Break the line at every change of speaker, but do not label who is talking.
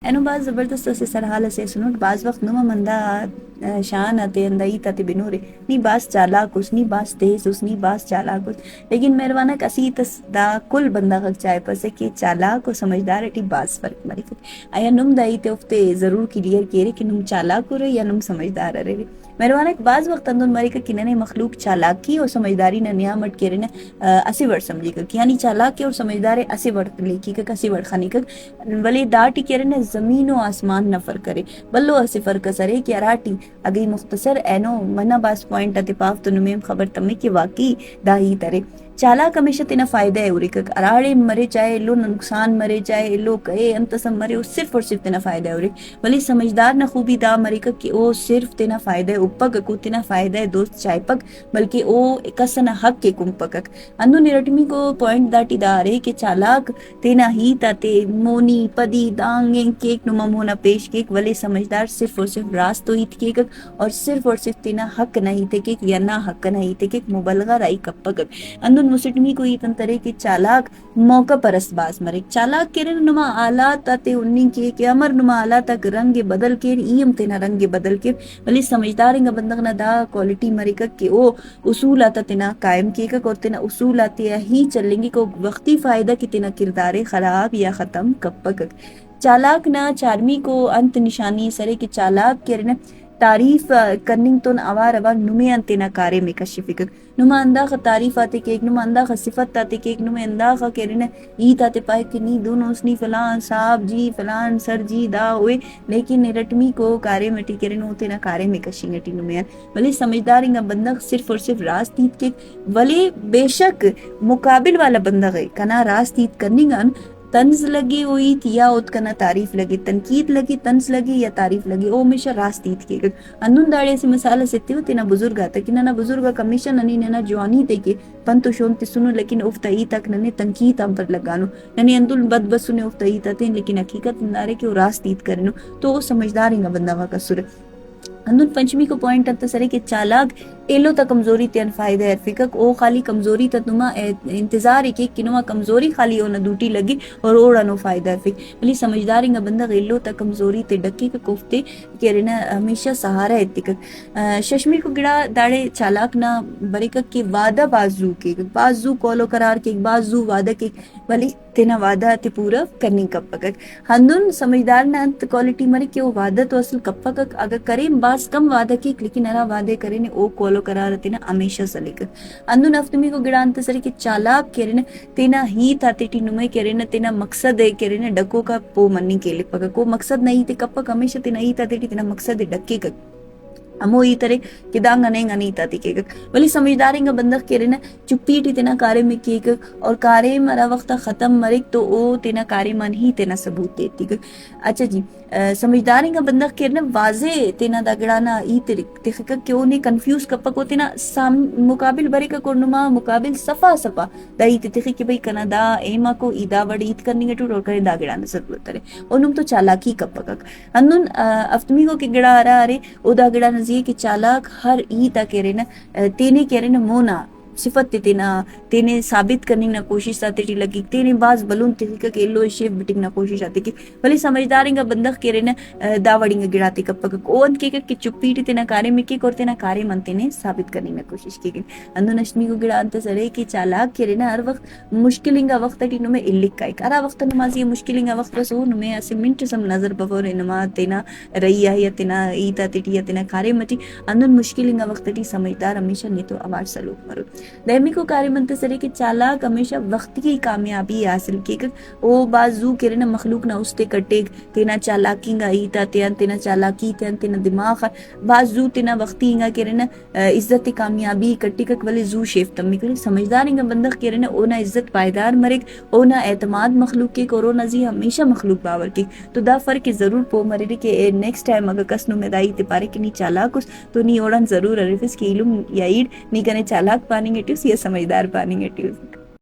اینو باز زبردست سے سرحال سے سنوٹ بعض وقت نما مندہ شان آتے اندائی تاتے بنورے نی باز چالاک اس نی باز تیز اس نی باز چالاک اس لیکن مہربانہ کسی تس دا کل بندہ غک چاہے پسے کہ چالاک و سمجھدار اٹی باز فرق مری فت آیا نم دائی تے افتے ضرور کلیئر کیرے کہ نم چالاک ہو رہے یا نم سمجھدار رہے مہربانہ بعض وقت اندون مری کہ کننے مخلوق چالاکی اور سمجھداری نہ نیامت کیرے نا اسی ورد سمجھی کہ یعنی چالاکی اور سمجھدار اسی ورد لیکی کہ اسی ورد خانی کہ ولی داٹی کیرے نا زمین و آسمان نہ فرق کرے بلو اسے فرق سرے کہ اراٹی اگئی مختصر اینو منہ باس پوائنٹ آتے پاف تو نمیم خبر تمہیں کہ واقعی دا ہی ترے چالاک ہمیشہ تینا فائدہ ہے اوری کہ اراڑے مرے چاہے لو نقصان مرے چاہے لو کہے انتسم مرے وہ صرف اور صرف تینا فائدہ ہے اوری ولی سمجھدار نہ خوبی دا مرے کہ او صرف تینا فائدہ ہے اوپک کو تینا فائدہ ہے دوست چائے پک بلکہ او کسنا حق کے کم پکک اندو نرٹمی کو پوائنٹ داٹی دارے کہ چالاک تینا ہی تاتے مونی پدی دانگیں کیک نمم ہونا پیش کیک ولی سمجھدار صرف اور صرف راست تو ہی کیک اور صرف تینا حق نہیں تے کیک یا نہ حق نہیں تے کیک مبالغہ رائی کپکک اندون مسٹمی کو یہ تنترے کہ چالاک موقع پرست باز مرے چالاک کے نما آلات تاتے انہی کے کہ امر نما آلات تک رنگ بدل کے ایم تینا رنگ بدل کے ولی سمجھدارنگا بندغ نہ دا کوالٹی مرے کہ او اصول آتا تینا قائم کیک اور تینا اصول آتے ہی چلیں گے کو وقتی فائدہ کی تینا کردارے خراب یا ختم کپکک چالاک نہ چارمی کو انت نشانی سرے کہ چالاک کے رہنا تعریف کرننگ تون اوار نمے انتینا کارے میں کشفک نما انداخ تعریف آتے کہ ایک نما انداخ صفت آتے کہ ایک نما انداخ کہ رہنا ایت آتے پائے کہ نی دونوں اسنی فلان صاحب جی فلان سر جی دا ہوئے لیکن رٹمی کو کارے مٹی کے رہنا ہوتے نا کارے میں کشی گٹی نمے ولی سمجھدارنگا بندغ صرف اور صرف راست ایت کے ولی بے شک مقابل والا بندغ ہے کنا راست ایت کرننگا تنز لگی ہوئی یا ات کنا تعریف لگی تنقید لگی تنز لگی یا تعریف لگی او ہمیشہ راستیت کے اندون داڑے سے مسالہ سیتے ہو تینا بزرگ آتا کہ نانا بزرگا کمیشہ ننی نانا جوانی تے کے پنتو شونتی سنو لیکن افتائی تک ننے تنقید ہم پر لگانو ننی اندول بد بس سنے افتائی تاتے لیکن حقیقت اندارے کہ وہ راستیت کرنو تو وہ سمجھدارنگا بندہ کا سر اندون پنچمی کو پوائنٹ انتا سرے کہ چالاک ایلو تا کمزوری تین فائدہ ہے فکک او خالی کمزوری تا نما انتظار ہے کہ نما کمزوری خالی او ڈوٹی لگی اور اوڑا نو فائدہ ہے فک ولی سمجھدارنگا بندہ ایلو تا کمزوری تے ڈکی کا کوفتے کہ رہنا ہمیشہ سہارا ہے تکک ششمی کو گڑا داڑے چالاک نہ بریکک کی وعدہ بازو کے بازو کولو قرار کے بازو وعدہ کے ولی تینا وعدہ تے پورا کرنی کپ پکک ہندون سمجھدار نہ انت کوالٹی مرے کہ وہ وعدہ تو اصل کپ پکک اگر کریں باز کم وعدہ کی لیکن ارا وعدے کرے نے او کولو قرار تینا ہمیشہ سلیک اندون افتمی کو گڑا انت سرے کہ چالاک کے رہنا تینا ہی تاتے ٹی نمے کے رہنا تینا مقصد ہے کہ رہنا ڈکو کا پو منی کے لئے پکک کو مقصد نہیں تے کپ پک ہمیشہ تینا ہی تاتے ٹی تینا مقصد ہے ڈکے کا ہمو ہی ترے کہ دانگا نہیں تاتی کے گک ولی سمجھدارنگا بندخ کے رہنا چپی ٹی تینا کارے میں کی گک اور کارے مرا وقتا ختم مرک تو او تینا کارے من ہی تینا ثبوت دیتی گک اچھا جی سمجھدارنگا بندخ کے رہنا واضح تینا داگڑانا ای تخکک کہ انہیں کنفیوز کپک ہو تینا مقابل برے کا کرنما مقابل صفا دا ای تخک کہ بھئی کنا دا ایما کو ایدا وڑ ایت کرنی گٹو اور کرے داگڑانا ضرورت رہے انہم تو چالاکی کپکک انہوں افتمی کو کہ گڑا آرہ آرے او داگڑانا یہ کہ چالاک ہر ایتا کہہ رہے نا تینے کہہ رہے نا مونا صفت تینے ثابت کرنے نا کوشش آتے ٹی لگی تینے باز بلون تحقیقہ کہ اللہ شیف بٹنگ نا کوشش آتے کی ولی سمجھدارنگا بندخ کہہ رہے نا داوڑنگا گڑاتے کپا اوان کے کہ چپی ٹی تینا کارے میں کی اور تینا کارے من تینے ثابت کرنے نا کوشش کی گئی اندو نشمی کو گڑا انتا سرے کہ چالاک کہہ رہے نا ہر وقت مشکلنگا وقت ٹی نمیں الک کائی ارا وقت نمازی مشکلنگا وقت بس ہو نمیں ایسے منٹ سم نظر بفور نما تینا رئیہ یا تینا ایتا تیٹی یا تینا کارے مٹی اندون مشکلنگا وقت ٹی سمجھدار ہمیشہ نہیں تو آوار سلوک مرو دہمی کو کاری منتصرے کہ چالاک ہمیشہ وقت کی کامیابی حاصل کی کہ او بازو کے رہنا مخلوق نہ استے کٹے تینا چالاکی گا ایتا تینا چالاکی تینا دماغ بازو تینا وقتی گا کے رہنا عزت کامیابی کٹی کک ولی زو شیف تمی کرے سمجھدارنگا بندخ کے رہنا اونا عزت پائیدار مرک اونا اعتماد مخلوق کے کورونا زی ہمیشہ مخلوق باور کی تو دا فرق ضرور پو مرے کہ نیکسٹ ٹائم اگر کسنو میں دائی تے پارے کہ نی چالاک اس تو نی اوڑان ضرور عرفس کی علم یا ایڈ نی کنے چالاک پانی گے ٹیوس یا سمجھدار پانی گے ٹیوس